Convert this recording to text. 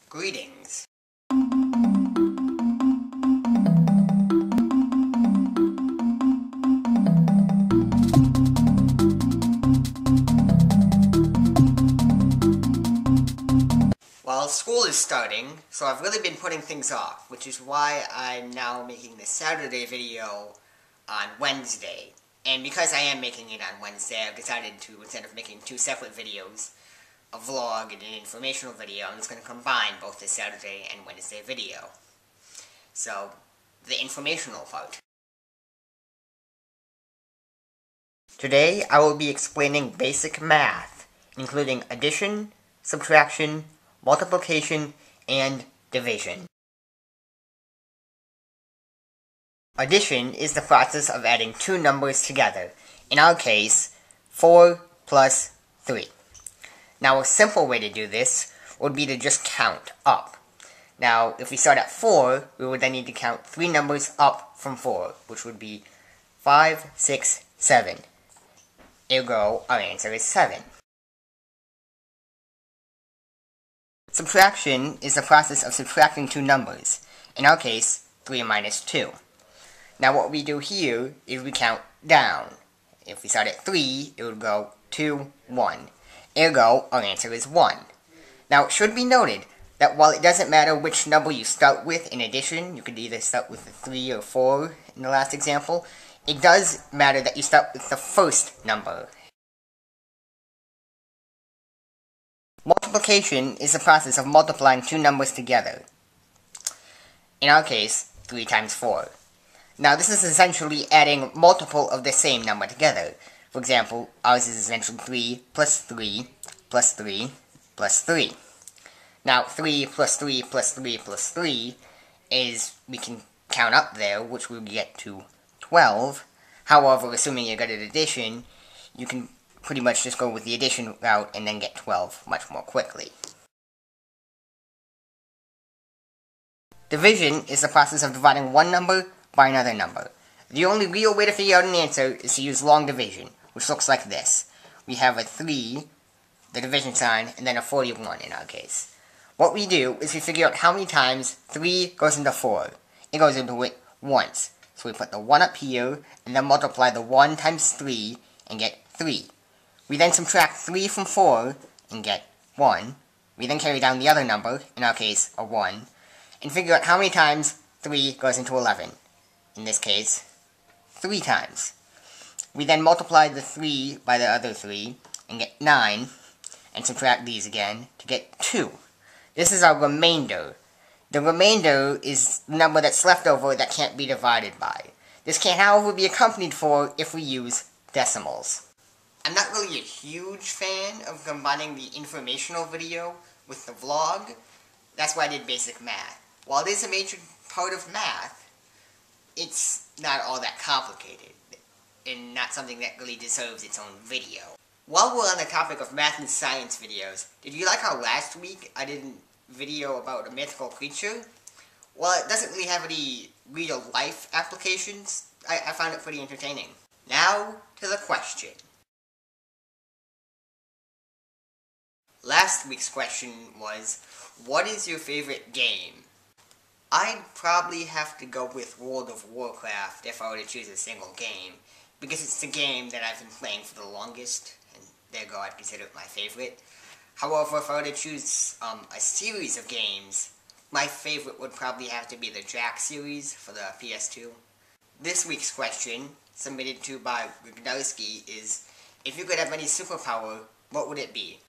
Greetings. Well, school is starting, so I've really been putting things off, which is why I'm now making the Saturday video on Wednesday. And because I am making it on Wednesday, I've decided to, instead of making two separate videos, a vlog and an informational video, I'm just going to combine both the Saturday and Wednesday video. So, the informational part. Today, I will be explaining basic math, including addition, subtraction, multiplication, and division. Addition is the process of adding two numbers together. In our case, 4 plus 3. Now, a simple way to do this would be to just count up. Now, if we start at 4, we would then need to count 3 numbers up from 4, which would be 5, 6, 7. Ergo, our answer is 7. Subtraction is the process of subtracting two numbers. In our case, 3 minus 2. Now what we do here is we count down. If we start at 3, it would go 2, 1. Ergo, our answer is 1. Now it should be noted that while it doesn't matter which number you start with in addition, you could either start with a 3 or 4 in the last example, it does matter that you start with the first number. Multiplication is the process of multiplying two numbers together. In our case, 3 times 4. Now this is essentially adding multiple of the same number together. For example, ours is essentially 3 plus 3 plus 3 plus 3. Now 3 plus 3 plus 3 plus 3 is, we can count up there, which will get to 12. However, assuming you're good at addition, you can pretty much just go with the addition route and then get 12 much more quickly. Division is the process of dividing one number by another number. The only real way to figure out an answer is to use long division, which looks like this. We have a 3, the division sign, and then a 41 in our case. What we do is we figure out how many times 3 goes into 4. It goes into it once. So we put the 1 up here, and then multiply the 1 times 3, and get 3. We then subtract 3 from 4, and get 1. We then carry down the other number, in our case, a 1, and figure out how many times 3 goes into 11. In this case, 3 times. We then multiply the 3 by the other 3, and get 9, and subtract these again to get 2. This is our remainder. The remainder is the number that's left over that can't be divided by. This can, however, be accompanied for if we use decimals. I'm not really a huge fan of combining the informational video with the vlog. That's why I did basic math. While it is a major part of math, it's not all that complicated, and not something that really deserves its own video. While we're on the topic of math and science videos, did you like how last week I did a video about a mythical creature? Well, it doesn't really have any real-life applications. I found it pretty entertaining. Now, to the question. Last week's question was, what is your favorite game? I'd probably have to go with World of Warcraft if I were to choose a single game, because it's the game that I've been playing for the longest, and therefore I'd consider it my favorite. However, if I were to choose a series of games, my favorite would probably have to be the Jack series for the PS2. This week's question, submitted to by Gugdarski, is, if you could have any superpower, what would it be?